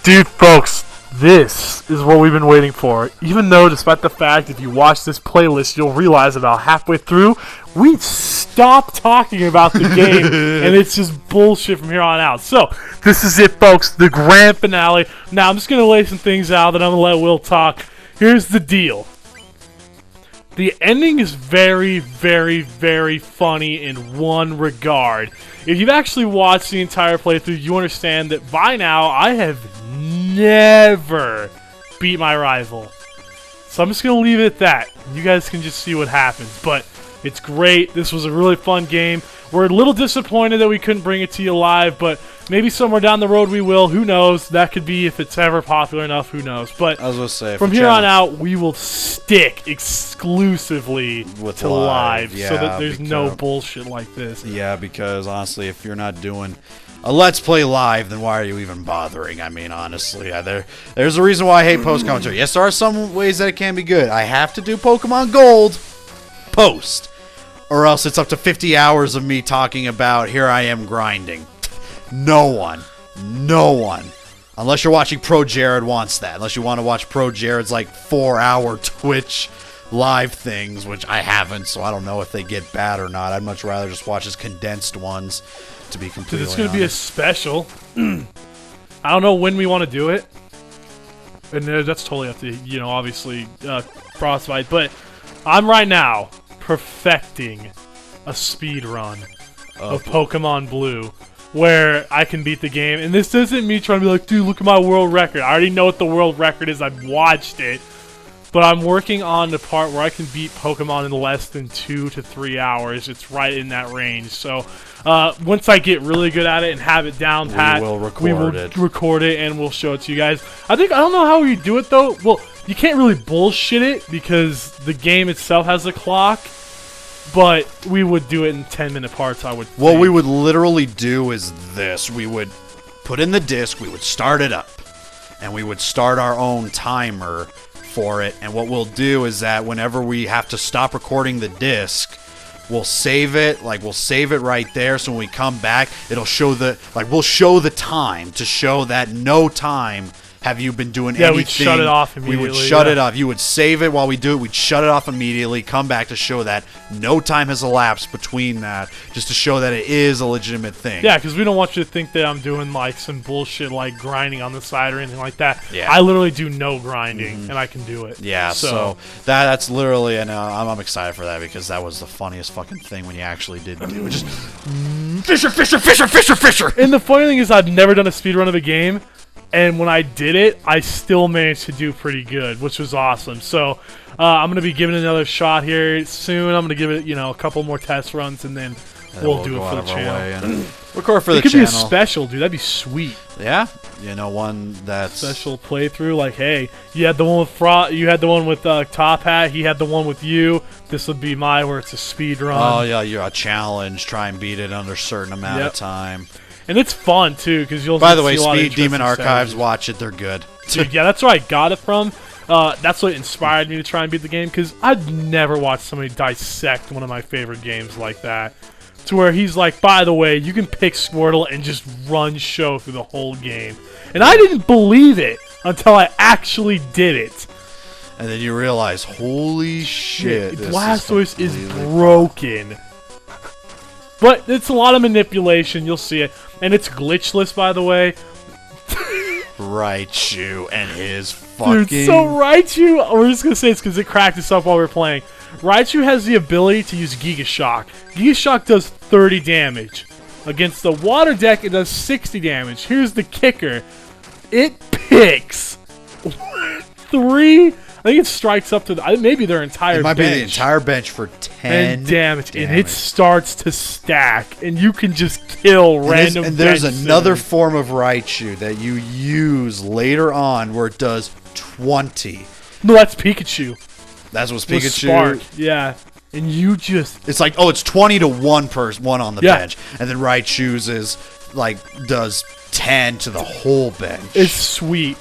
Dude, folks, this is what we've been waiting for. Even though, despite the fact, if you watch this playlist, you'll realize about halfway through, we stopped talking about the game, and it's just bullshit from here on out. So, this is it, folks, the grand finale. Now, I'm just going to lay some things out, then I'm going to let Will talk. Here's the deal. The ending is very, very, very funny in one regard. If you've actually watched the entire playthrough, you understand that by now, I have never beat my rival. So I'm just going to leave it at that. You guys can just see what happens. But it's great. This was a really fun game. We're a little disappointed that we couldn't bring it to you live, but maybe somewhere down the road we will. Who knows? That could be if it's ever popular enough. Who knows? But I was gonna say, from here on out, we will stick exclusively to live yeah, so that there's no bullshit like this. Yeah, because honestly, if you're not doing a Let's Play live, then why are you even bothering? I mean, honestly, there's a reason why I hate post commentary. Yes, there are some ways that it can be good. I have to do Pokemon Gold post, or else it's up to 50 hours of me talking about here I am grinding. No one, unless you're watching Pro Jared wants that. Unless you want to watch Pro Jared's like 4-hour Twitch live things, which I haven't, so I don't know if they get bad or not. I'd much rather just watch his condensed ones, to be completely honest. It's going to be a special. I don't know when we want to do it, and that's totally up to, you know, obviously Frostbite, but I'm right now perfecting a speed run of Pokemon Blue where I can beat the game. And this isn't me trying to be like, dude, look at my world record. I already know what the world record is. I've watched it. But I'm working on the part where I can beat Pokemon in less than 2 to 3 hours. It's right in that range. So once I get really good at it and have it down pat, we will record it and we'll show it to you guys. I don't know how we do it though. Well, you can't really bullshit it because the game itself has a clock. But we would do it in 10-minute parts, I would think. What we would literally do is this. We would put in the disc, we would start it up, and we would start our own timer for it. And what we'll do is that whenever we have to stop recording the disc, we'll save it, we'll save it right there, so when we come back, it'll show we'll show the time to show that no time have you been doing anything. Yeah, we'd shut it off immediately. We would shut it off. You would save it while we do it. We'd shut it off immediately, come back to show that no time has elapsed between that, just to show that it is a legitimate thing. Yeah, because we don't want you to think that I'm doing like some bullshit like grinding on the side or anything like that. Yeah. I literally do no grinding, and I can do it. Yeah, so that's literally, and I'm excited for that because that was the funniest fucking thing when you actually did do it. Just Fisher. And the funny thing is I've never done a speedrun of a game. And when I did it, I still managed to do pretty good, which was awesome. So I'm going to be giving it another shot here soon. I'm going to give it, a couple more test runs, and then we'll do it for the channel. Record for the channel. It could be a special, dude. That'd be sweet. Yeah, one that's special playthrough. Like, hey, you had the one with you had the one with Top Hat. He had the one with you. This would be where it's a speed run. Oh yeah, you're a challenge. Try and beat it under a certain amount of time. And it's fun, too, because you'll By the way, see a lot of Speed Demon Archives, strategies. watch it. They're good. Dude, yeah, that's where I got it from. That's what inspired me to try and beat the game, because I'd never watched somebody dissect one of my favorite games like that. To where he's like, by the way, you can pick Squirtle and just run show through the whole game. And I didn't believe it until I actually did it. And then you realize, holy shit, Blastoise is broken. But it's a lot of manipulation. You'll see it. And it's glitchless, by the way. Raichu and his fucking... Dude, so Raichu... We're just going to say it's because it cracked us up while we were playing. Raichu has the ability to use Giga Shock. Giga Shock does 30 damage. Against the water deck, it does 60 damage. Here's the kicker. It picks 3... I think it strikes up to maybe their entire bench. It might be the entire bench for 10 damage. And it starts to stack. And you can just kill random And there's another form of Raichu that you use later on where it does 20. No, that's Pikachu. That's what's Pikachu? Spark, yeah. And you just... It's like, it's 20 to one on the bench. And then Raichu's is, does 10 to the whole bench. It's sweet.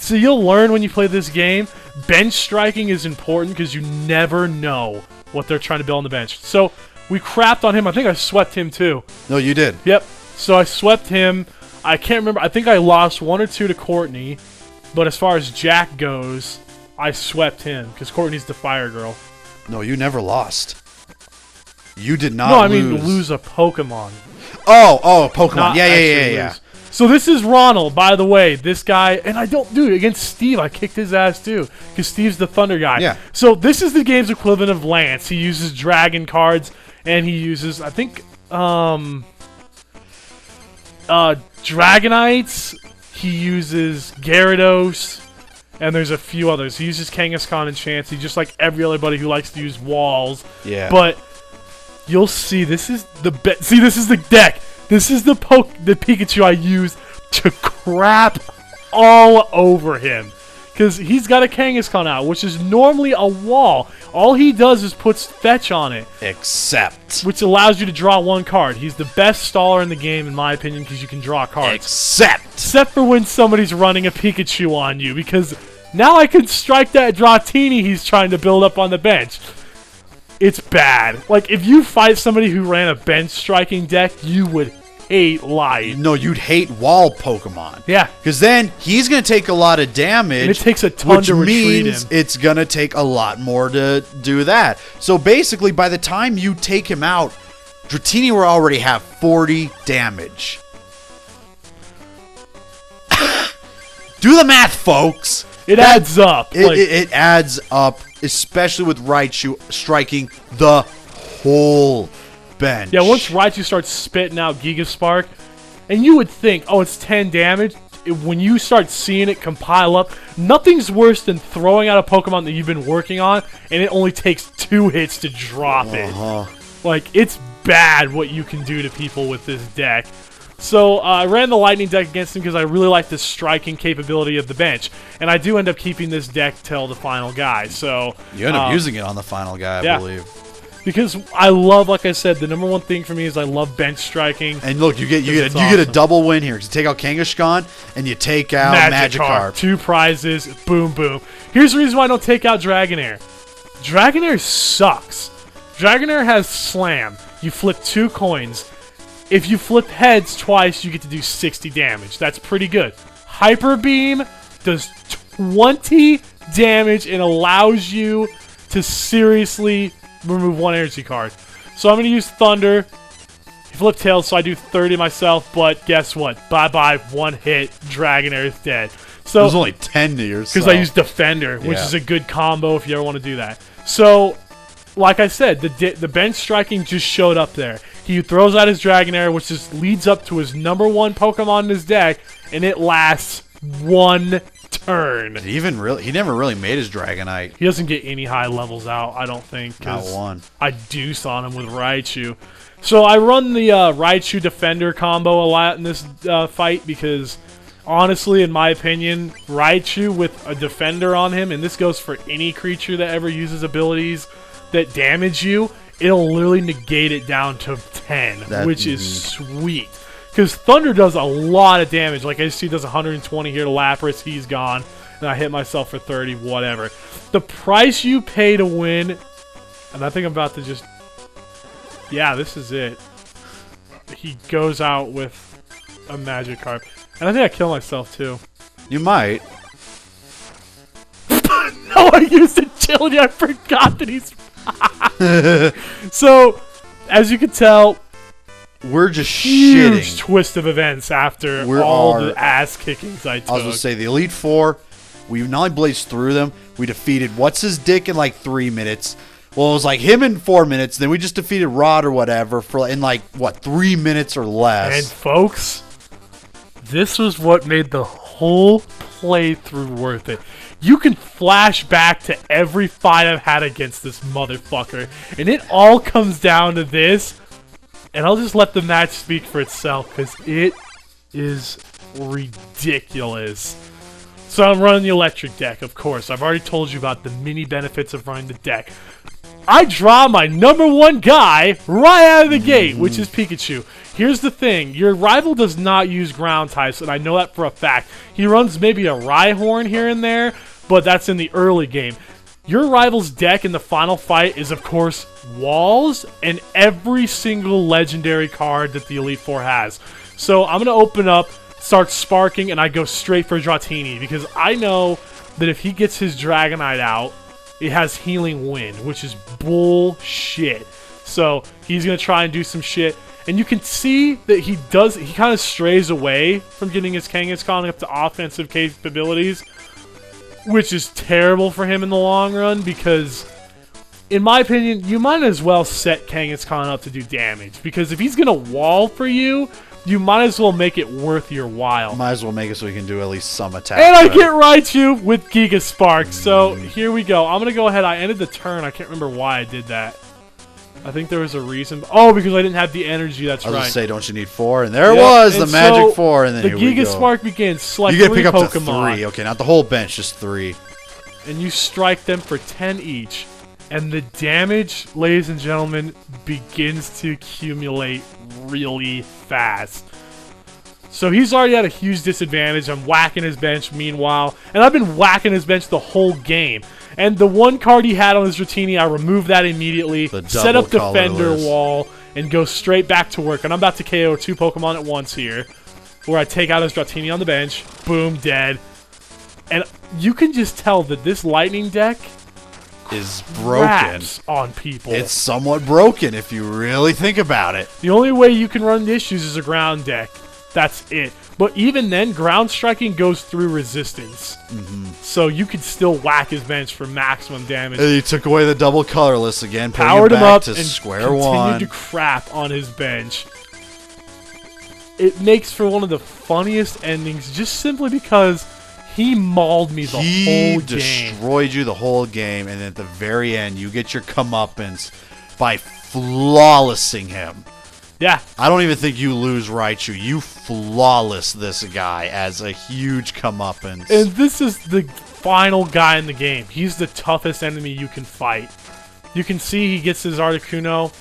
So you'll learn when you play this game, bench striking is important because you never know what they're trying to build on the bench. So we crapped on him. I think I swept him too. No, you did. Yep. So I swept him. I can't remember. I think I lost 1 or 2 to Courtney. But as far as Jack goes, I swept him. Because Courtney's the fire girl. No, you never lost. You did not No, I mean lose a Pokemon. Oh, Pokemon. Not Yeah. lose. So this is Ronald, by the way. This guy, and I don't do it against Steve. I kicked his ass too, because Steve's the Thunder guy. Yeah. So this is the game's equivalent of Lance. He uses Dragon cards, and he uses, I think, Dragonites. He uses Gyarados, and there's a few others. He uses Kangaskhan and Chansey, just like every other buddy who likes to use walls. Yeah. But you'll see, this is the this is the deck. This is the Pikachu I use to crap all over him. Because he's got a Kangaskhan out, which is normally a wall. All he does is puts fetch on it. Except. Which allows you to draw 1 card. He's the best staller in the game, in my opinion, because you can draw cards. Except for when somebody's running a Pikachu on you. Because now I can strike that Dratini he's trying to build up on the bench. It's bad. Like, if you fight somebody who ran a bench striking deck, you would hate life. No, you'd hate wall Pokemon. Yeah. Because then he's going to take a lot of damage. And it takes a ton to retreat him. It's going to take a lot more to do that. So basically, by the time you take him out, Dratini will already have 40 damage. Do the math, folks. It adds up. It adds up, especially with Raichu striking the whole bench. Yeah, once Raichu starts spitting out Giga Spark, and you would think, oh, it's 10 damage. When you start seeing it compile up, nothing's worse than throwing out a Pokemon that you've been working on, and it only takes 2 hits to drop it. Like, it's bad what you can do to people with this deck. So I ran the Lightning deck against him because I really like the striking capability of the bench. And I do end up keeping this deck till the final guy. So you end up using it on the final guy, I believe. Because I love, like I said, the number one thing for me is I love bench striking. And look, you get a double win here. You take out Kangaskhan and you take out Magikarp. 2 prizes, boom, boom. Here's the reason why I don't take out Dragonair. Dragonair sucks. Dragonair has Slam. You flip 2 coins. If you flip heads twice, you get to do 60 damage. That's pretty good. Hyper Beam does 20 damage and allows you to seriously remove 1 energy card. So I'm going to use Thunder. He flipped Tails, so I do 30 myself, but guess what? Bye-bye, 1 hit, Dragonair is dead. So there's only 10 to yourself. Because I use Defender, which is a good combo if you ever want to do that. So, like I said, the bench striking just showed up there. He throws out his Dragonair, which just leads up to his number 1 Pokemon in his deck, and it lasts 1 turn. He never really made his Dragonite. He doesn't get any high levels out, I don't think. Not one. I deuce on him with Raichu. So I run the Raichu Defender combo a lot in this fight because, honestly, in my opinion, Raichu with a Defender on him, and this goes for any creature that ever uses abilities that damage you, it'll literally negate it down to 10, which is sweet. Because Thunder does a lot of damage. Like I see, does 120 here to Lapras. He's gone. And I hit myself for 30, whatever. The price you pay to win, and I think I'm about to just... Yeah, this is it. He goes out with a Magikarp. And I think I kill myself, too. You might. No, I used agility. I forgot that he's... So, as you can tell... We're just huge shitting. Twist of events after all the ass kickings I took. I was going to say, the Elite Four, we not only blazed through them, we defeated What's-His-Dick in like 3 minutes. Well, it was like him in 4 minutes, then we just defeated Rod or whatever in like, 3 minutes or less. And folks, this was what made the whole playthrough worth it. You can flash back to every fight I've had against this motherfucker, and it all comes down to this. And I'll just let the match speak for itself, because it is ridiculous. So I'm running the electric deck, of course. I've already told you about the many benefits of running the deck. I draw my number 1 guy right out of the gate, which is Pikachu. Here's the thing. Your rival does not use ground types, and I know that for a fact. He runs maybe a Rhyhorn here and there, but that's in the early game. Your rival's deck in the final fight is, of course, walls and every single legendary card that the Elite Four has. So I'm going to open up starts sparking, and I go straight for Dratini because I know that if he gets his Dragonite out, it has Healing Wind, which is bullshit. So he's going to try and do some shit. And you can see that he kind of strays away from getting his Kangaskhan up to offensive capabilities, which is terrible for him in the long run because, in my opinion, you might as well set Kangaskhan up to do damage. Because if he's going to wall for you, you might as well make it worth your while. Might as well make it so we can do at least some attack. And I get Raichu with Giga Spark. So here we go. I'm going to go ahead. I ended the turn. I can't remember why I did that. I think there was a reason. Oh, because I didn't have the energy. That's right. I was going to say, don't you need 4? And there it was, the magic 4. And then the Giga Spark begins. Select you get to pick Pokemon. up to 3. Okay, not the whole bench, just 3. And you strike them for 10 each. And the damage, ladies and gentlemen, begins to accumulate really fast. So he's already at a huge disadvantage. I'm whacking his bench meanwhile. And I've been whacking his bench the whole game. And the one card he had on his Dratini, I removed that immediately. Set up Defender Wall. And go straight back to work. And I'm about to KO 2 Pokemon at once here. Where I take out his Dratini on the bench. Boom, dead. And you can just tell that this Lightning deck is broken on people. It's somewhat broken if you really think about it. The only way you can run issues is a ground deck. That's it. But even then, ground striking goes through resistance. So you could still whack his bench for maximum damage. And he took away the double colorless again, powered him up to and square continued one. to crap on his bench. It makes for one of the funniest endings just simply because he mauled me the whole game. He destroyed you the whole game, and at the very end, you get your comeuppance by flawlessing him. Yeah. I don't even think you lose Raichu. You flawless this guy as a huge comeuppance. And this is the final guy in the game. He's the toughest enemy you can fight. You can see he gets his Articuno,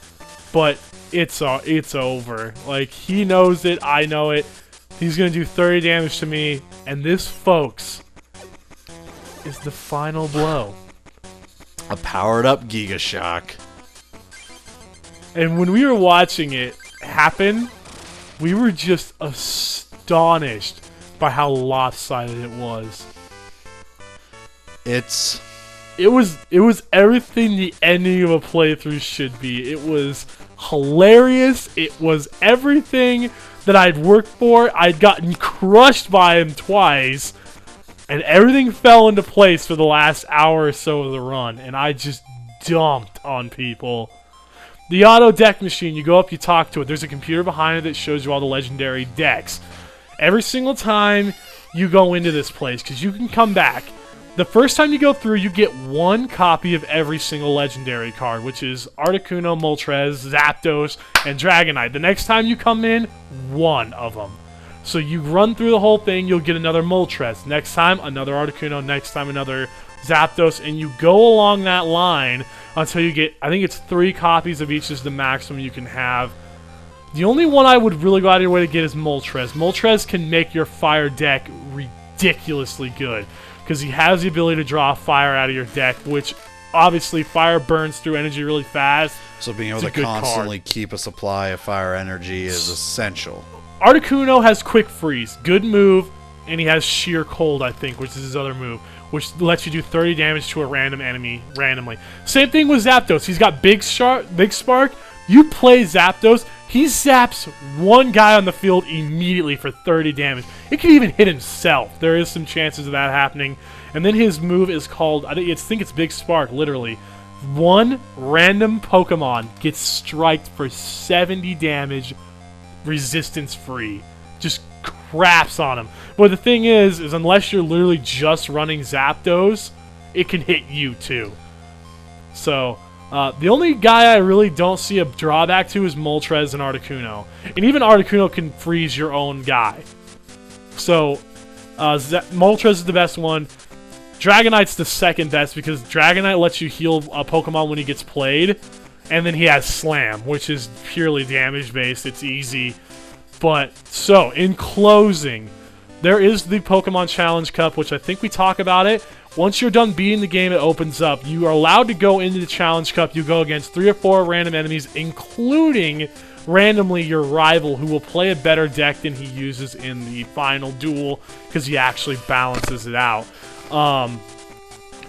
but it's over. Like, he knows it. I know it. He's going to do 30 damage to me. And this, folks, is the final blow. A powered-up Giga Shock. And when we were watching it happen, we were just astonished by how lopsided it was. It was everything the ending of a playthrough should be. It was hilarious. It was everything that I'd worked for. I'd gotten crushed by him twice, and everything fell into place for the last hour or so of the run, and I just dumped on people. The auto deck machine, you go up, you talk to it. There's a computer behind it that shows you all the legendary decks. Every single time you go into this place, because you can come back. The first time you go through, you get 1 copy of every single legendary card, which is Articuno, Moltres, Zapdos, and Dragonite. The next time you come in, 1 of them. So you run through the whole thing, you'll get another Moltres. Next time, another Articuno. Next time, another Zapdos. And you go along that line until you get, I think it's 3 copies of each is the maximum you can have. The only one I would really go out of your way to get is Moltres. Moltres can make your fire deck ridiculously good, because he has the ability to draw fire out of your deck, which obviously fire burns through energy really fast. So being able to constantly keep a supply of fire energy is essential. Articuno has Quick Freeze, good move, and he has Sheer Cold, I think, which is his other move, which lets you do 30 damage to a random enemy randomly. Same thing with Zapdos. He's got Big Spark. You play Zapdos, he zaps 1 guy on the field immediately for 30 damage. It can even hit himself. There is some chances of that happening. And then his move is called, I think it's Big Spark, literally. 1 random Pokemon gets striked for 70 damage, resistance free. Just craps on him. But the thing is unless you're literally just running Zapdos, it can hit you too. So, the only guy I really don't see a drawback to is Moltres and Articuno. And even Articuno can freeze your own guy. So, Moltres is the best one. Dragonite's the second best because Dragonite lets you heal a Pokemon when he gets played. And then he has Slam, which is purely damage-based. It's easy. But, so, in closing, there is the Pokemon Challenge Cup, which I think we talk about it. Once you're done beating the game, it opens up. You are allowed to go into the Challenge Cup. You go against 3 or 4 random enemies, including randomly your rival who will play a better deck than he uses in the final duel because he actually balances it out.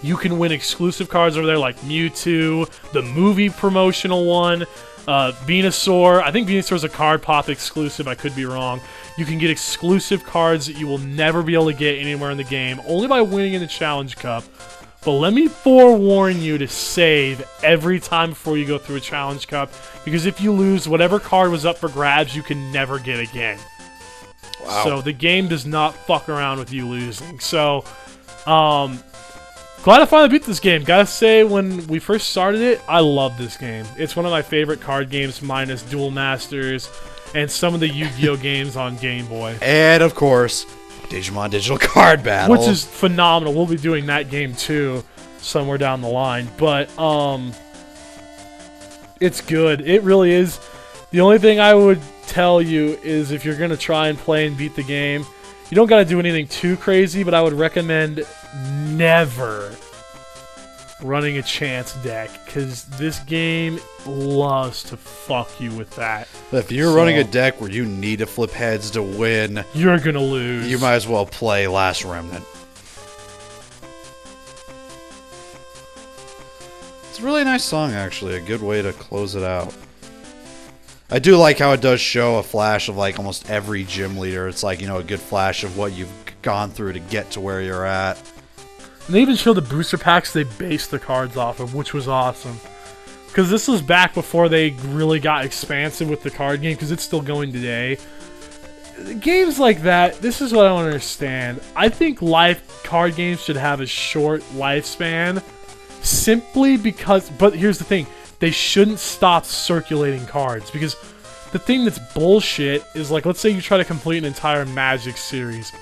You can win exclusive cards over there like Mewtwo, the movie promotional one, Venusaur. I think Venusaur is a card pop exclusive. I could be wrong. You can get exclusive cards that you will never be able to get anywhere in the game, only by winning in the Challenge Cup. But let me forewarn you to save every time before you go through a Challenge Cup, because if you lose, whatever card was up for grabs, you can never get again. Wow. So the game does not fuck around with you losing. So, glad I finally beat this game. Gotta say, when we first started it, I love this game. It's one of my favorite card games, minus Duel Masters and some of the Yu-Gi-Oh games on Game Boy. And, of course, Digimon Digital Card Battle. Which is phenomenal. We'll be doing that game, too, somewhere down the line. But, it's good. It really is. The only thing I would tell you is if you're going to try and play and beat the game, you don't got to do anything too crazy, but I would recommend never running a chance deck, because this game loves to fuck you with that. If you're running a deck where you need to flip heads to win, you're going to lose. You might as well play Last Remnant. It's a really nice song, actually. A good way to close it out. I do like how it does show a flash of like almost every gym leader. It's like, you know, a good flash of what you've gone through to get to where you're at. And they even show the booster packs they based the cards off of, which was awesome. Because this was back before they really got expansive with the card game, because it's still going today. Games like that, this is what I don't understand. I think card games should have a short lifespan, simply because, but here's the thing, they shouldn't stop circulating cards, because the thing that's bullshit is, like, let's say you try to complete an entire Magic series.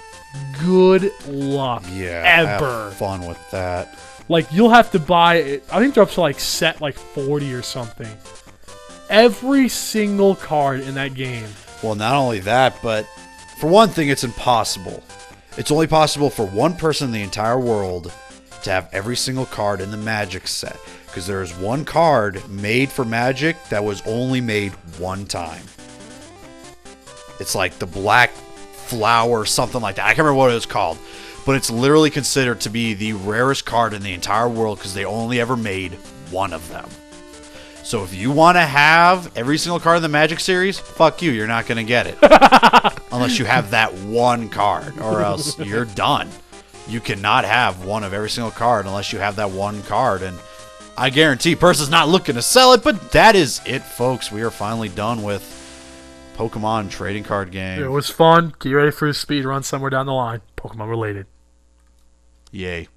Good luck. Yeah, ever. Have fun with that. Like, you'll have to buy it. I think they're up to like set like 40 or something. Every single card in that game. Well, not only that, but for one thing, it's impossible. It's only possible for one person in the entire world to have every single card in the Magic set, because there is one card made for Magic that was only made one time. It's like the Black Flower, something like that. I can't remember what it was called, but it's literally considered to be the rarest card in the entire world because they only ever made one of them. So if you want to have every single card in the Magic series, fuck you, you're not going to get it. Unless you have that one card, or else you're done. You cannot have one of every single card unless you have that one card, and I guarantee person's not looking to sell it, but that is it, folks. We are finally done with Pokemon trading card game. It was fun. Get ready for a speed run somewhere down the line. Pokemon related. Yay.